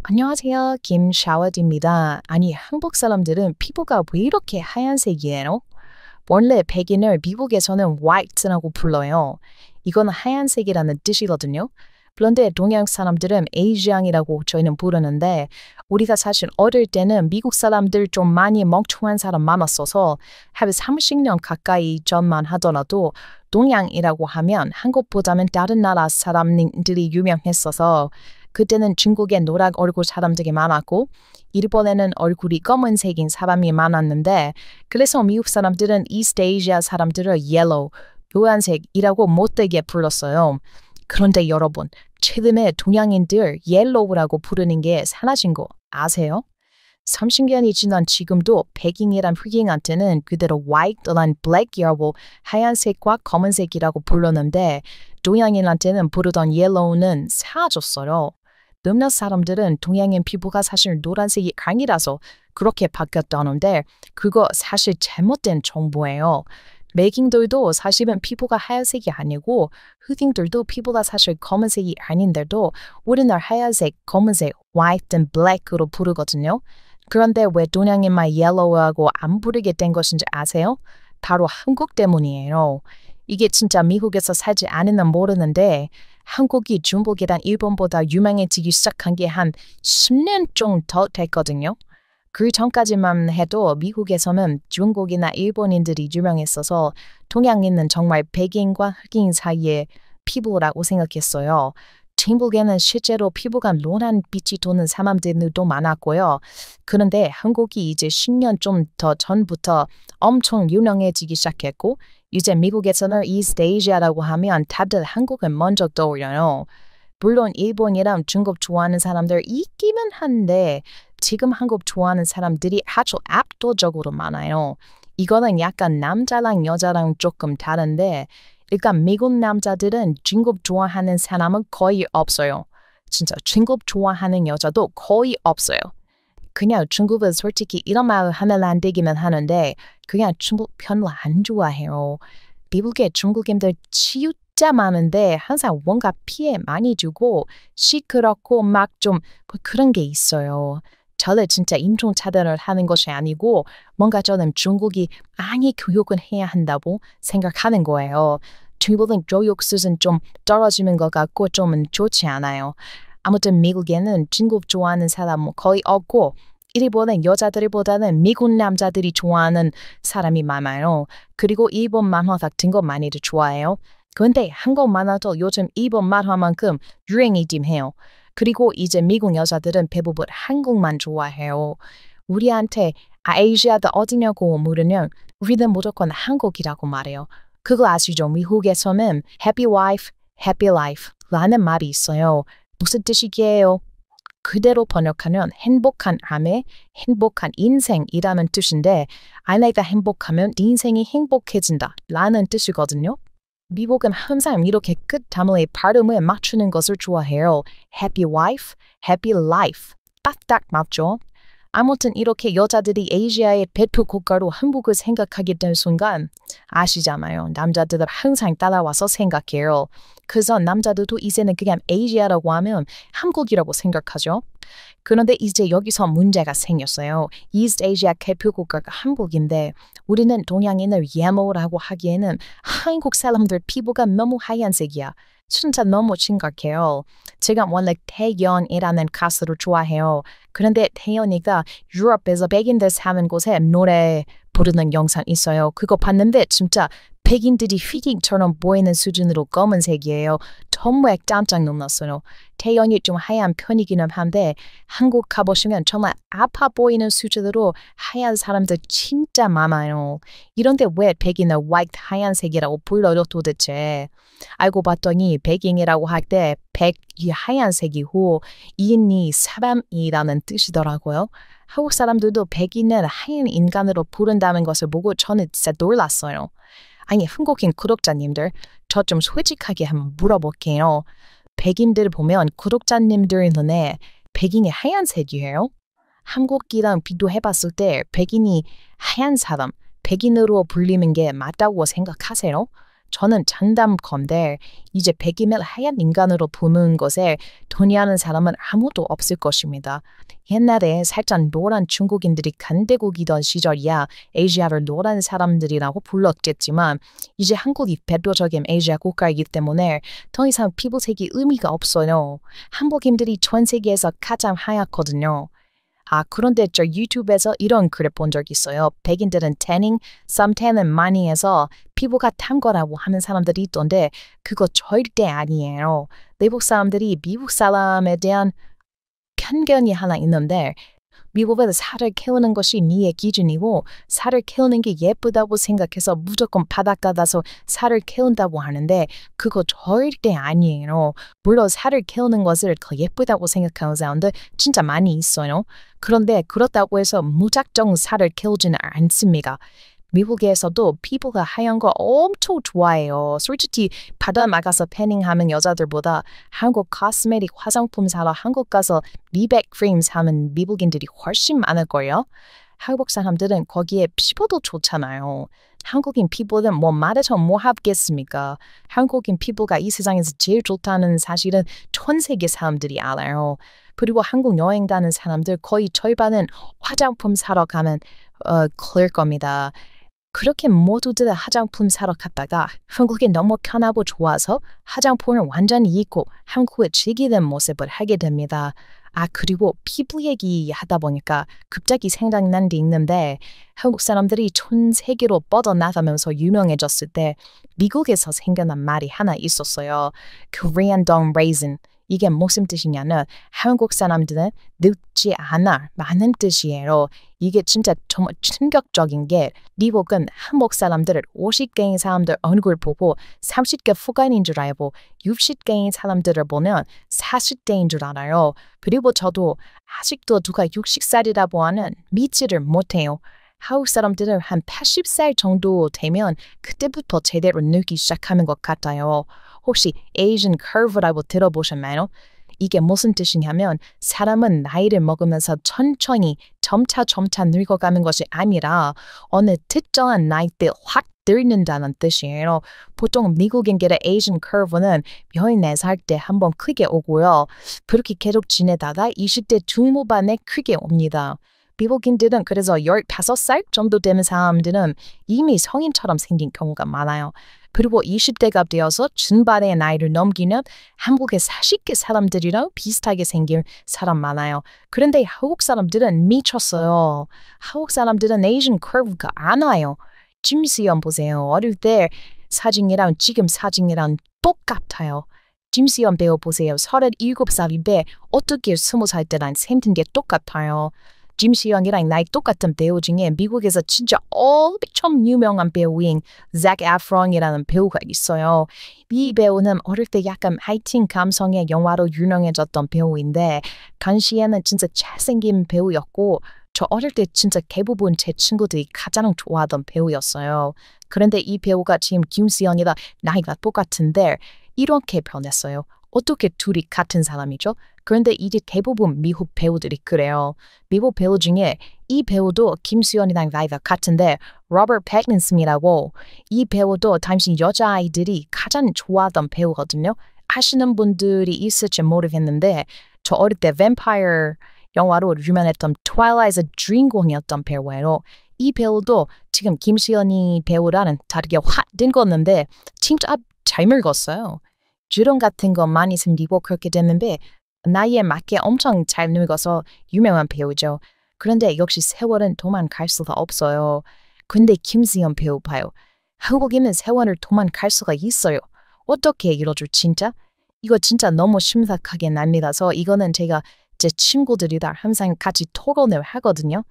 안녕하세요. 김샤워드입니다. 아니, 한국 사람들은 피부가 왜 이렇게 하얀색이에요? 원래 백인을 미국에서는 white라고 불러요. 이건 하얀색이라는 뜻이거든요. 그런데 동양 사람들은 에이지앙이라고 저희는 부르는데 우리가 사실 어릴 때는 미국 사람들 좀 많이 멍청한 사람 많았어서 한 30년 가까이 전만 하더라도 동양이라고 하면 한국보다는 다른 나라 사람들이 유명했어서 그때는 중국에 노란 얼굴 사람들이 많았고 일본에는 얼굴이 검은색인 사람이 많았는데 그래서 미국 사람들은 이스트 아시아 사람들을 옐로우, 노란색이라고 못되게 불렀어요. 그런데 여러분, 최근에 동양인들 옐로우라고 부르는 게 사라진 거 아세요? 30년이 지난 지금도 백인이란 흑인한테는 그대로 white란 black이라고 하얀색과 검은색이라고 불렀는데 동양인한테는 부르던 yellow는 사라졌어요. 몇몇 사람들은 동양인 피부가 사실 노란색이 강이라서 그렇게 바뀌었다는데 그거 사실 잘못된 정보예요. 백인들도 사실은 피부가 하얀색이 아니고 흑인들도 피부가 사실 검은색이 아닌데도 우리는 하얀색, 검은색, white and black으로 부르거든요. 그런데 왜 동양인만 yellow하고 안 부르게 된 것인지 아세요? 바로 한국 때문이에요. 이게 진짜 미국에서 살지 않으면 모르는데 한국이 중국이랑 일본보다 유명해지기 시작한 게 한 10년 좀 더 됐거든요. 그 전까지만 해도 미국에서는 중국이나 일본인들이 유명했어서 동양인은 정말 백인과 흑인 사이의 피부라고 생각했어요. 중국에는 실제로 피부가 노란 빛이 도는 사람들도 많았고요. 그런데 한국이 이제 10년 좀 더 전부터 엄청 유명해지기 시작했고 이제 미국에서는 이스트 아시아라고 하면 다들 한국을 먼저 떠올려요. 물론 일본이랑 중국 좋아하는 사람들 있기는 한데 지금 한국 좋아하는 사람들이 아주 압도적으로 많아요. 이거는 약간 남자랑 여자랑 조금 다른데 일단 미국 남자들은 중국 좋아하는 사람은 거의 없어요. 진짜 중국 좋아하는 여자도 거의 없어요. 그냥 중국은 솔직히 이런 말 하면 안 되기는 하는데 그냥 중국 별로 안 좋아해요. 미국에 중국인들 진짜 많은데 항상 뭔가 피해 많이 주고 시끄럽고 막 좀 그런 게 있어요. 저는 진짜 인종차별을 하는 것이 아니고 뭔가 저는 중국이 많이 교육을 해야 한다고 생각하는 거예요. 중국은 교육 수준 좀 떨어지는 것 같고 좀 좋지 않아요. 아무튼 미국에는 중국 좋아하는 사람 거의 없고 일본은 여자들보다는 미국 남자들이 좋아하는 사람이 많아요. 그리고 일본 만화 같은 거 많이들 좋아해요. 그런데 한국 만화도 요즘 일본 만화만큼 유행이긴 해요. 그리고 이제 미국 여자들은 대부분 한국만 좋아해요. 우리한테 아시아도 어디냐고 물으면 우리는 무조건 한국이라고 말해요. 그거 아시죠? 미국에서는 happy wife, happy life 라는 말이 있어요. 무슨 뜻이게요? 그대로 번역하면 행복한 아내, 행복한 인생이라는 뜻인데 아내가 행복하면 네 인생이 행복해진다 라는 뜻이거든요. 미국은 항상 이렇게 끝단어의 발음을 맞추는 것을 좋아해요. Happy wife, happy life. 딱딱 맞죠? 아무튼 이렇게 여자들이 아시아의 대표 국가로 한국을 생각하게 된 순간 아시잖아요. 남자들은 항상 따라와서 생각해요. 그래서 남자들도 이제는 그냥 아시아라고 하면 한국이라고 생각하죠. 그런데 이제 여기서 문제가 생겼어요. 이스트 아시아 대표 국가가 한국인데 우리는 동양인을 예모라고 하기에는 한국 사람들 피부가 너무 하얀색이야. 진짜 너무 심각해요. 제가 원래 태연이라는 가수를 좋아해요. 그런데 태연이가 유럽에서 백인들 사는 곳에 노래 부르는 영상 있어요. 그거 봤는데 진짜 백인들이 휘딩처럼 보이는 수준으로 검은색이에요. 정말 깜짝 놀랐어요. 태연이 좀 하얀 편이기는 한데 한국 가보시면 정말 아파 보이는 수준으로 하얀 사람들 진짜 많아요. 이런데 왜 백인을 white 하얀색이라고 불러요 도대체? 알고 봤더니 백인이라고 할 때 백이 하얀색이고 인이 사람이라는 뜻이더라고요. 한국 사람들도 백인을 하얀 인간으로 부른다는 것을 보고 저는 진짜 놀랐어요. 아니 한국인 구독자님들 저 좀 솔직하게 한번 물어볼게요. 백인들 보면 구독자님들 눈에 백인이 하얀색이에요? 한국이랑 비교해봤을 때 백인이 하얀 사람, 백인으로 불리는 게 맞다고 생각하세요? 저는 장담컨대 이제 백이면 하얀 인간으로 보는 것에 동의하는 사람은 아무도 없을 것입니다. 옛날에 살짝 노란 중국인들이 간대국이던 시절이야 아시아를 노란 사람들이라고 불렀겠지만 이제 한국이 대표적인 아시아 국가이기 때문에 더 이상 피부색이 의미가 없어요. 한국인들이 전 세계에서 가장 하얗거든요. 그런데 저 유튜브에서 이런 글을 본 적 있어요. 백인들은 태닝, 썸태닝 많이 해서 피부가 탄 거라고 하는 사람들이 있던데 그거 절대 아니에요. 내국 사람들이 미국 사람에 대한 편견이 하나 있는데 미국에서 살을 키우는 것이 미의 기준이고 살을 키우는 게 예쁘다고 생각해서 무조건 바닷가 가서 살을 키운다고 하는데 그거 절대 아니에요. 물론 살을 키우는 것을 더 예쁘다고 생각하는 사람들 진짜 많이 있어요. 그런데 그렇다고 해서 무작정 살을 키우지는 않습니다. 미국에서도 피부가 하얀 거 엄청 좋아해요. 솔직히 바다 나가서 패닝하는 여자들보다 한국 코스메틱 화장품 사러 한국 가서 미백 크림 사면 미국인들이 훨씬 많을걸요. 한국 사람들은 거기에 피부도 좋잖아요. 한국인 피부는 뭐 말해서 뭐 하겠습니까? 한국인 피부가 이 세상에서 제일 좋다는 사실은 전 세계 사람들이 알아요. 그리고 한국 여행 가는 사람들 거의 절반은 화장품 사러 가면 그럴 겁니다. 그렇게 모두들 화장품 사러 갔다가 한국이 너무 편하고 좋아서 화장품을 완전히 잊고 한국에 즐기는 모습을 하게 됩니다. 그리고 피부 얘기하다 보니까 갑자기 생각난 게 있는데 한국 사람들이 전 세계로 뻗어나가면서 유명해졌을 때 미국에서 생겨난 말이 하나 있었어요. Korean don't raisin. 이게 무슨 뜻이냐면 한국 사람들은 늙지 않아 라는 뜻이에요. 이게 진짜 정말 충격적인 게 미국은 한국 사람들을 50개인 사람들 얼굴 보고 30개 후반인 줄 알고 60개인 사람들을 보면 40대인 줄 알아요. 그리고 저도 아직도 누가 60살이라고 하는 믿지를 못해요. 한국 사람들은 한 80살 정도 되면 그때부터 제대로 늙기 시작하는 것 같아요. 혹시 Asian Curve라고 들어보셨나요? 이게 무슨 뜻이냐면 사람은 나이를 먹으면서 천천히 점차 늙어가는 것이 아니라 어느 특정한 나이 때 확 늙는다는 뜻이에요. 보통 미국인들의 Asian Curve는 14살 때 한번 크게 오고요. 그렇게 계속 지내다가 20대 중후반에 크게 옵니다. 미국인들은 그래서 15살 정도 되는 사람들은 이미 성인처럼 생긴 경우가 많아요. 그리고 20대가 되어서 중반의 나이를 넘기는 한국의 40대 사람들이랑 비슷하게 생긴 사람 많아요. 그런데 한국 사람들은 미쳤어요. 한국 사람들은 Asian Curve가 안 와요. 김수현 보세요. 어릴 때 사진이랑 지금 사진이랑 똑같아요. 김수현 배우 보세요. 37살인데 어떻게 20살 때랑 생긴 게 똑같아요. 김수현이랑 나이 똑같은 배우 중에 미국에서 진짜 엄청 유명한 배우인 잭 에프론이라는 배우가 있어요. 이 배우는 어릴 때 약간 하이틴 감성의 영화로 유명해졌던 배우인데 당시에는 진짜 잘생긴 배우였고 저 어릴 때 진짜 대부분 제 친구들이 가장 좋아하던 배우였어요. 그런데 이 배우가 지금 김수현이랑 나이가 똑같은데 이렇게 변했어요. 어떻게 둘이 같은 사람이죠? 그런데 이제 대부분 미국 배우들이 그래요. 미국 배우 중에 이 배우도 김수현이랑 나이가 같은데 로버트 패틴슨이라고 이 배우도 당시 여자아이들이 가장 좋아하던 배우거든요. 아시는 분들이 있을지 모르겠는데 저 어릴 때 뱀파이어 영화로 유명했던 트와일라이트의 주인공이었던 배우예요. 이 배우도 지금 김수현이 배우라는 다르게 확 늙었는데 진짜 잘 늙었어요. 주름 같은 거 많이 생기고 그렇게 됐는데 나이에 맞게 엄청 잘 늙어서 유명한 배우죠. 그런데 역시 세월은 도망갈 수가 없어요. 근데 김수현 배우 봐요. 한국인은 세월을 도망갈 수가 있어요. 어떻게 이러죠 진짜? 이거 진짜 너무 심각하게 난리라서 이거는 제가 제 친구들이랑 항상 같이 토론을 하거든요.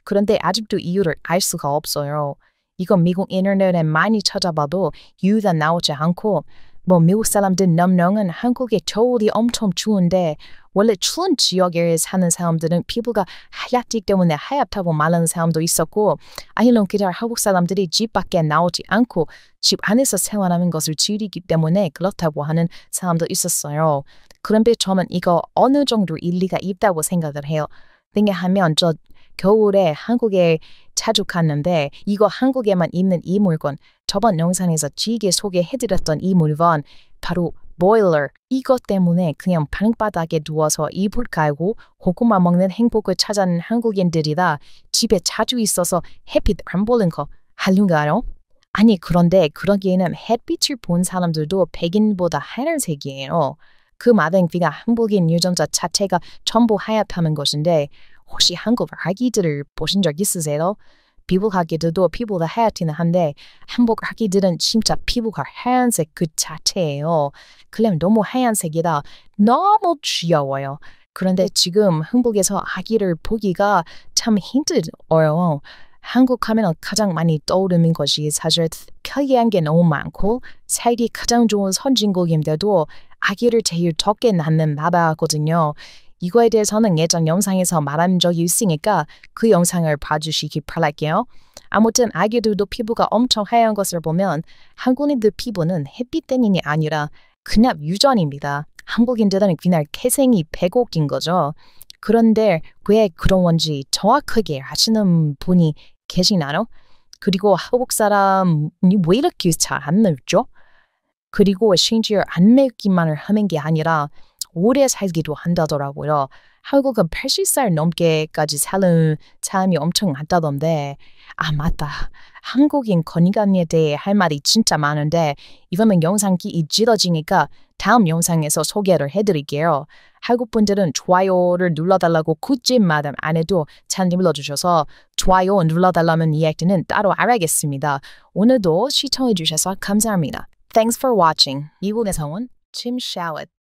그런데 아직도 이유를 알 수가 없어요. 이건 미국 인터넷에 많이 찾아봐도 이유가 나오지 않고 미국 사람들 넘명은 한국의 겨울이 엄청 추운데 원래 추운 지역에 사는 사람들은 피부가 하얗기 때문에 하얗다고 말하는 사람도 있었고 아니면 그냥 한국 사람들이 집 밖에 나오지 않고 집 안에서 생활하는 것을 즐기기 때문에 그렇다고 하는 사람도 있었어요. 그런데 저는 이거 어느 정도 일리가 있다고 생각을 해요. 왜냐하면 저 겨울에 한국에 자주 갔는데 이거 한국에만 있는 이 물건 저번 영상에서 길게 소개해드렸던 이 물건 바로 보일러. 이것 때문에 그냥 방바닥에 누워서 이불 깔고 고구마 먹는 행복을 찾아낸 한국인들이다. 집에 자주 있어서 햇빛 안 보는 거 한lun가요? 아니 그런데 그러기에는 햇빛을 본 사람들도 백인보다 하얀색이에요. 그 말은 그가 한국인 유전자 자체가 전부 하얗다는 것인데 혹시 한국 아기들을 보신 적 있으세요? 미국 아기들도 피부가 하얗기는 한데 한국 아기들은 진짜 피부가 하얀색 그 자체예요. 그럼 너무 하얀색이다. 너무 귀여워요. 그런데 지금 한국에서 아기를 보기가 참 힘들어요. 한국 하면 가장 많이 떠오르는 것이 사실 편리한 게 너무 많고 살기 가장 좋은 선진국인데도 아기를 제일 적게 낳는 나라거든요. 이거에 대해서는 예전 영상에서 말한 적이 있으니까 그 영상을 봐주시기 바랄게요. 아무튼 아기들도 피부가 엄청 하얀 것을 보면 한국인들 피부는 햇빛 때문이 아니라 그냥 유전입니다. 한국인들은 그냥 태생이 백옥인 거죠. 그런데 왜 그런 건지 정확하게 아시는 분이 계시나요? 그리고 한국 사람이 왜 이렇게 잘 안 늙죠? 그리고 심지어 안 늙기만을 하는 게 아니라 오래 살기도 한다더라고요. 한국은 80살 넘게까지 사는 사람이 엄청 많다던데 아 맞다. 한국인 건강에 대해 할 말이 진짜 많은데 이번엔 영상이 길어지니까 다음 영상에서 소개를 해드릴게요. 한국 분들은 좋아요를 눌러달라고 굳이 말 안 해도 잘 눌러주셔서 좋아요 눌러달라는 이야기는 따로 알아야겠습니다. 오늘도 시청해주셔서 감사합니다. Thanks for watching. 미국에서 온 Tim Shallot.